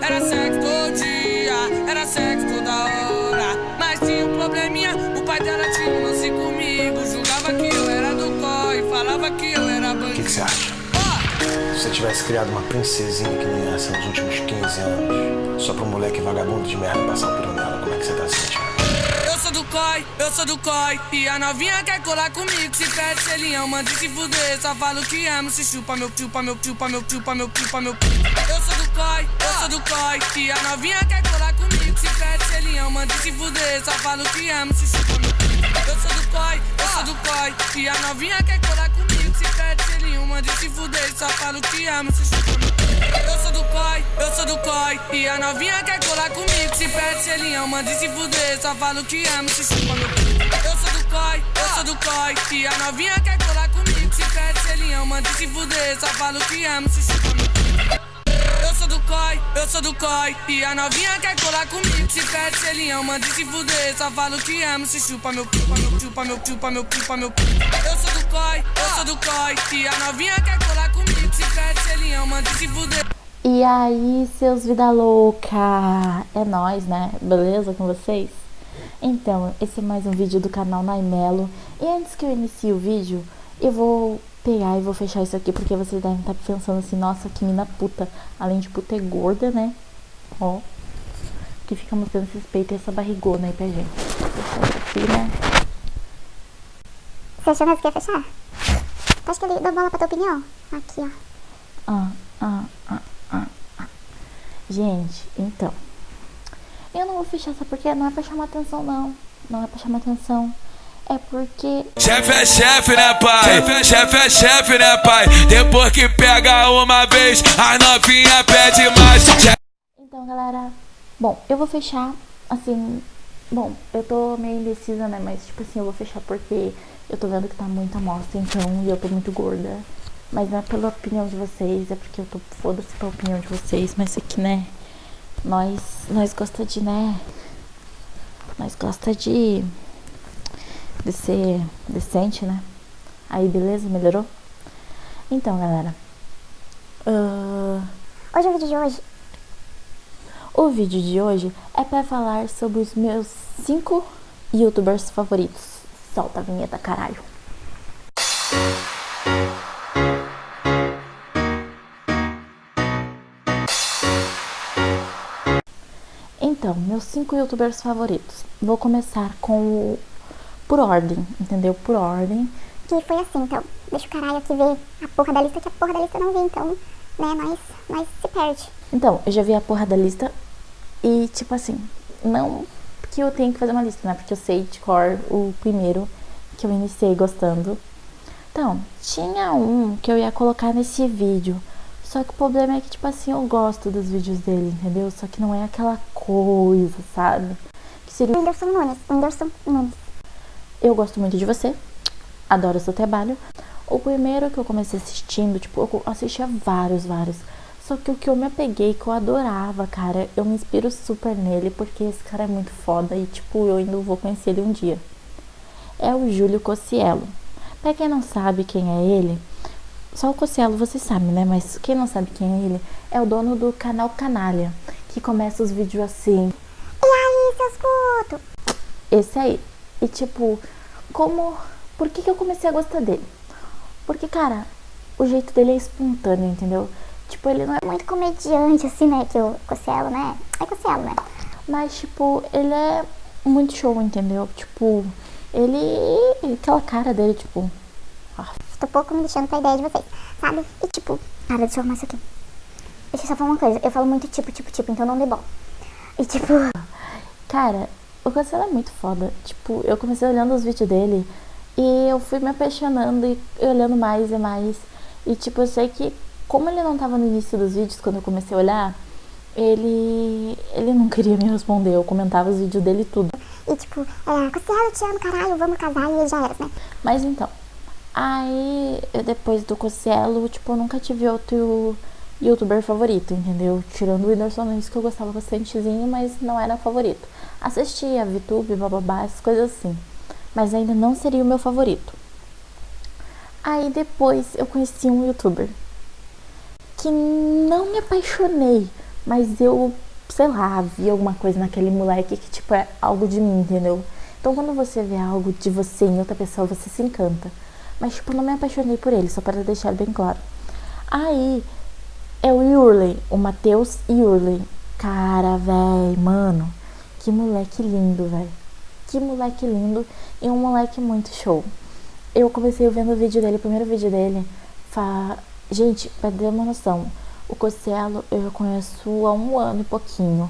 Era sexo todo dia, era sexo toda hora. Mas tinha um probleminha, o pai dela tinha um lance comigo. Julgava que eu era do COI, falava que eu era bandido. O que você acha? Se você tivesse criado uma princesinha que nem essa nos últimos 15 anos, só pra um moleque vagabundo de merda passar o pelo nela, como é que você tá se sentindo? Eu sou do COI, e a novinha quer colar comigo. Se pede selinhão, manda se fuder. Só falo que amo, se chupa meu, chupa meu, chupa meu, chupa meu, chupa meu. Eu sou do COI, e a novinha quer colar comigo. Se pede selinhão, manda se fuder. Só falo que amo, se chupa meu. Eu sou do COI, e a novinha quer colar comigo. Se pede selinho, manda se fuder. Só falo que amo, se chupa meu. Eu sou do COI, e a novinha quer colar comigo. Se pede selinho, manda se fuder. Só falo que amo, se chupa meu. Eu sou do COI, e a novinha quer colar comigo. Se pede selinho, manda se fuder. Só falo que amo, se chupa meu. Eu sou do COI, e a novinha quer colar comigo. Se pede selinho, manda se fuder. Só falo que amo, se chupa meu, chupa meu, chupa meu, chupa meu, chupa meu. Eu sou do COI, e a novinha quer colar comigo. Se pede selinho, manda se fuder. E aí, seus vida louca? É nóis, né? Beleza com vocês? Então, esse é mais um vídeo do canal Naimelo. E antes que eu inicie o vídeo, eu vou pegar e vou fechar isso aqui, porque vocês devem estar pensando assim, nossa, que mina puta. Além de puta, é gorda, né? Ó, que fica mostrando esses peitos e essa barrigona aí pra gente. Fechar isso aqui, né? Você achou mesmo que ia fechar? Tu acha que ele deu bola pra tua opinião? Aqui, ó. Gente, então, eu não vou fechar, sabe por quê? Não é pra chamar atenção, não. Não é pra chamar atenção. É porque... Chefe é chefe, né, pai? Chefe é chefe, né, pai? Depois que pega uma vez, a novinha pede mais. Então, galera, bom, eu vou fechar, assim... Bom, eu tô meio indecisa, né? Mas, tipo assim, eu vou fechar porque eu tô vendo que tá muita amostra, então, e eu tô muito gorda. Mas não é pela opinião de vocês, é porque eu tô foda-se pela opinião de vocês. Mas aqui, né, nós gosta de, né, nós gosta de ser decente, né. Aí, beleza? Melhorou? Então, galera, Hoje o vídeo de hoje o vídeo de hoje é pra falar sobre os meus 5 youtubers favoritos. Solta a vinheta, caralho. Então, meus 5 youtubers favoritos. Vou começar por ordem, entendeu? Por ordem. que foi assim, então. Deixa o caralho aqui ver a porra da lista, que a porra da lista não vê, então, né, nós se perde. Então, eu já vi a porra da lista e, tipo assim, não que eu tenho que fazer uma lista, né? Porque eu sei de cor o primeiro que eu iniciei gostando. Então, tinha um que eu ia colocar nesse vídeo. Só que o problema é que, tipo assim, eu gosto dos vídeos dele, entendeu? Só que não é aquela coisa, sabe? Que seria Whindersson Nunes. Eu gosto muito de você. Adoro o seu trabalho. O primeiro que eu comecei assistindo, tipo, eu assistia vários. Só que o que eu me apeguei, que eu adorava, cara, eu me inspiro super nele, porque esse cara é muito foda e, tipo, eu ainda vou conhecer ele um dia. É o Júlio Cocielo. Pra quem não sabe quem é ele, só o Cocielo você sabe, né? Mas quem não sabe quem é ele, é o dono do canal Canalha, que começa os vídeos assim. E aí, seus putos? Esse aí. E, tipo, por que eu comecei a gostar dele? Porque, cara, o jeito dele é espontâneo, entendeu? Tipo, ele não é Muito comediante, assim, né, que o Cocielo, né? É Cocielo, né? Mas, tipo, ele é muito show, entendeu? Tipo, aquela cara dele, tipo... Tô pouco me deixando pra ideia de vocês, sabe? E tipo, cara, deixa eu arrumar isso aqui. Deixa eu só falar uma coisa, eu falo muito tipo, então não dê bola. E tipo... Cara, o Cancelo é muito foda. Tipo, eu comecei olhando os vídeos dele e eu fui me apaixonando e olhando mais e mais. E, tipo, eu sei que, como ele não tava no início dos vídeos, quando eu comecei a olhar, ele não queria me responder. Eu comentava os vídeos dele e tudo. E tipo, Cocielo, te amo, caralho, vamos casar, e já era, né? Mas então, aí, depois do Cocielo, tipo, eu nunca tive outro youtuber favorito, entendeu? Tirando o Whindersson Nunes, que eu gostava bastantezinho, mas não era favorito. Assistia VTube, bababá, essas coisas assim. Mas ainda não seria o meu favorito. Aí depois eu conheci um youtuber que não me apaixonei, Mas eu, sei lá, vi alguma coisa naquele moleque que, tipo, é algo de mim, entendeu? Então, quando você vê algo de você em outra pessoa, você se encanta. Mas, tipo, eu não me apaixonei por ele, só para deixar bem claro. Aí, é o Yurley, o Matheus Yurley. Cara, véi, mano, que moleque lindo, véi. Que moleque lindo e um moleque muito show. Eu comecei vendo o vídeo dele, o primeiro vídeo dele. Gente, pra ter uma noção, o Cossielo eu já conheço há 1 ano e pouquinho.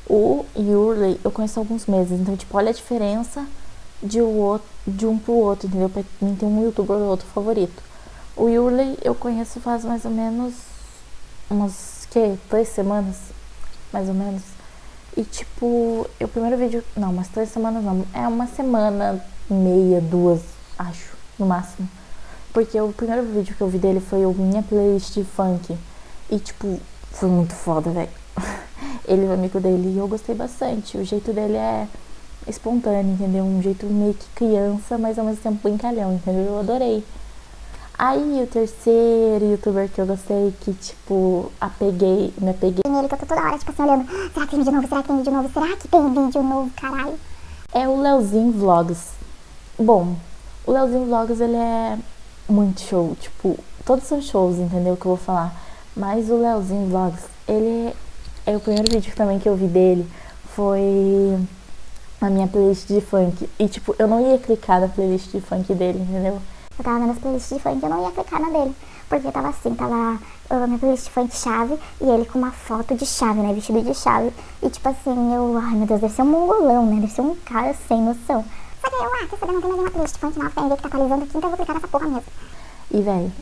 O Yurley eu conheço há alguns meses. Então, tipo, olha a diferença de um pro outro, entendeu? Pra mim tem um youtuber ou outro favorito. O Yurley eu conheço faz mais ou menos umas 2 semanas, mais ou menos. E tipo, o primeiro vídeo, não, umas 3 semanas não, é 1,5, 2, acho, no máximo. Porque o primeiro vídeo que eu vi dele foi a minha playlist de funk. E tipo, foi muito foda, velho. Ele é o amigo dele e eu gostei bastante. O jeito dele é espontâneo, entendeu? Um jeito meio que criança, mas ao mesmo tempo brincalhão, entendeu? Eu adorei. Aí o terceiro youtuber que eu gostei, que tipo, me apeguei Nele que eu tô toda hora, tipo assim, olhando. Será que tem vídeo novo? Será que tem vídeo novo? Será que tem vídeo novo, caralho? é o Leozinho Vlogs. Bom, o Leozinho Vlogs, ele é muito show, tipo, todos são shows, entendeu? Que eu vou falar. Mas o Leozinho Vlogs, ele é o primeiro vídeo também que eu vi dele, foi na minha playlist de funk. E tipo, eu não ia clicar na playlist de funk dele, entendeu? Eu tava vendo as playlists de funk, eu não ia clicar na dele. Porque tava assim, tava a minha playlist de funk chave e ele com uma foto de chave, né? Vestido de chave. E tipo assim, ai meu Deus, deve ser um mongolão, né? Deve ser um cara sem noção. Só que eu, quer saber, não tem mais uma playlist de funk nova, tem que tá atualizando aqui, então eu vou clicar nessa porra mesmo. E velho,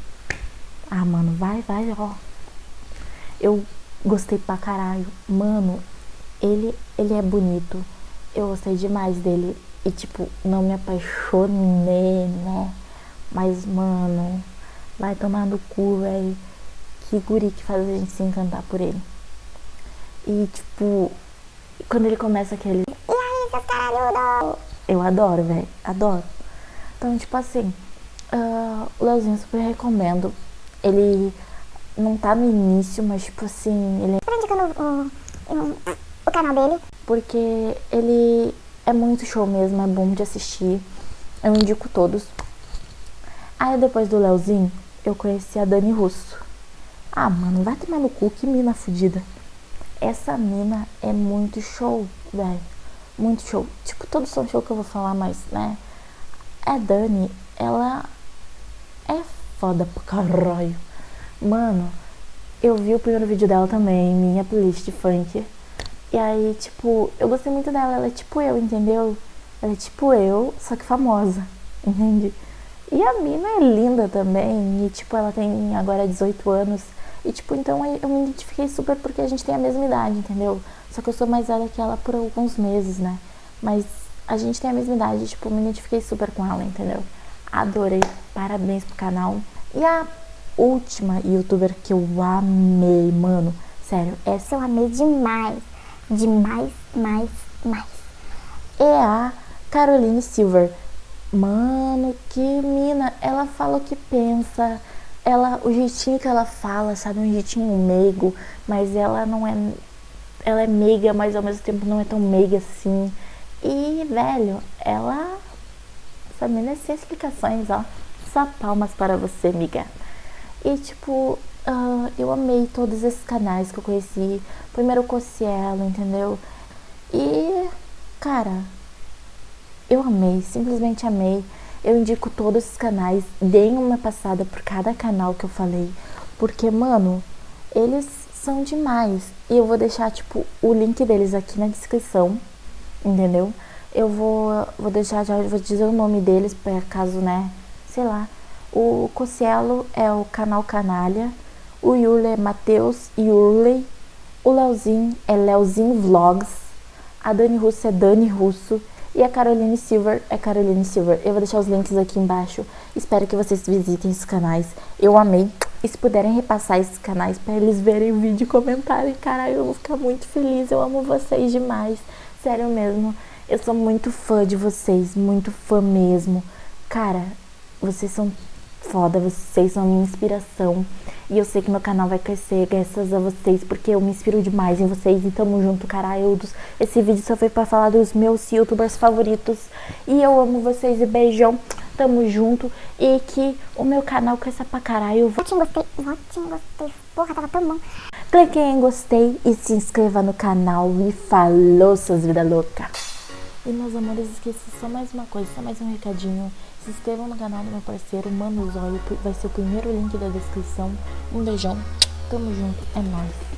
mano, vai, ó. Eu gostei pra caralho. Mano, ele é bonito. Eu gostei demais dele. E tipo, não me apaixonei, né? Mas, mano, vai tomar no cu, velho. Que guri que faz a gente se encantar por ele. E, tipo, quando ele começa aquele... E aí, seus caralhudos? Eu adoro, velho. Adoro. Então, tipo assim, o Leozinho eu super recomendo. Ele não tá no início, mas, tipo assim, ele é... Tô indicando o canal dele. Porque ele é muito show mesmo, é bom de assistir. Eu indico todos. Aí depois do Leozinho, eu conheci a Dani Russo. Mano, vai tomar no cu, que mina fodida. Essa mina é muito show, velho. Muito show. Tipo, todos são show que eu vou falar, mas, né? A Dani, ela é foda pra caralho. Mano, eu vi o primeiro vídeo dela também, minha playlist de funk. E aí, tipo, eu gostei muito dela. Ela é tipo eu, entendeu? Ela é tipo eu, só que famosa, entende? E a mina é linda também. E, tipo, ela tem agora 18 anos. E, tipo, então eu me identifiquei super porque a gente tem a mesma idade, entendeu? Só que eu sou mais velha que ela por alguns meses, né? Mas a gente tem a mesma idade. Tipo, eu me identifiquei super com ela, entendeu? Adorei. Parabéns pro canal. E a última youtuber que eu amei, mano. Sério, essa Eu amei demais. Demais, mais. é a Caroline Silver. Mano, que mina. Ela fala o que pensa. O jeitinho que ela fala, sabe? Um jeitinho meigo. Mas ela não é... Ela é meiga, mas ao mesmo tempo não é tão meiga assim. E, velho, essa mina é sem explicações, ó. Só palmas para você, amiga. E, tipo... eu amei todos esses canais que eu conheci. Primeiro o Cossielo, entendeu? E, cara, eu amei, simplesmente amei. Eu indico todos esses canais. Deem uma passada por cada canal que eu falei. Porque, mano, eles são demais. E eu vou deixar, tipo, o link deles aqui na descrição, entendeu? Eu vou deixar, já vou dizer o nome deles, por caso, né, sei lá. O Cossielo é o canal Canalha. O Yurley é Matheus Yurley. O Leozinho é Leozinho Vlogs. A Dani Russo é Dani Russo. E a Caroline Silver é Caroline Silver. Eu vou deixar os links aqui embaixo. Espero que vocês visitem esses canais. Eu amei. E se puderem repassar esses canais pra eles verem o vídeo e comentarem, caralho, eu vou ficar muito feliz. Eu amo vocês demais. Sério mesmo. Eu sou muito fã de vocês. Muito fã mesmo. Cara, vocês são foda. Vocês são a minha inspiração. E eu sei que meu canal vai crescer graças a vocês, porque eu me inspiro demais em vocês. E tamo junto, caralhudos. Esse vídeo só foi pra falar dos meus youtubers favoritos. E eu amo vocês e beijão. Tamo junto. E que o meu canal cresça pra caralho. Vote em gostei. Porra, tava tão bom. Clique em gostei e se inscreva no canal. E falou, suas vida louca. E meus amores, esqueci só mais uma coisa, só mais um recadinho. Se inscrevam no canal do meu parceiro, Mano Zóio, vai ser o primeiro link da descrição. Um beijão, tamo junto, é nóis.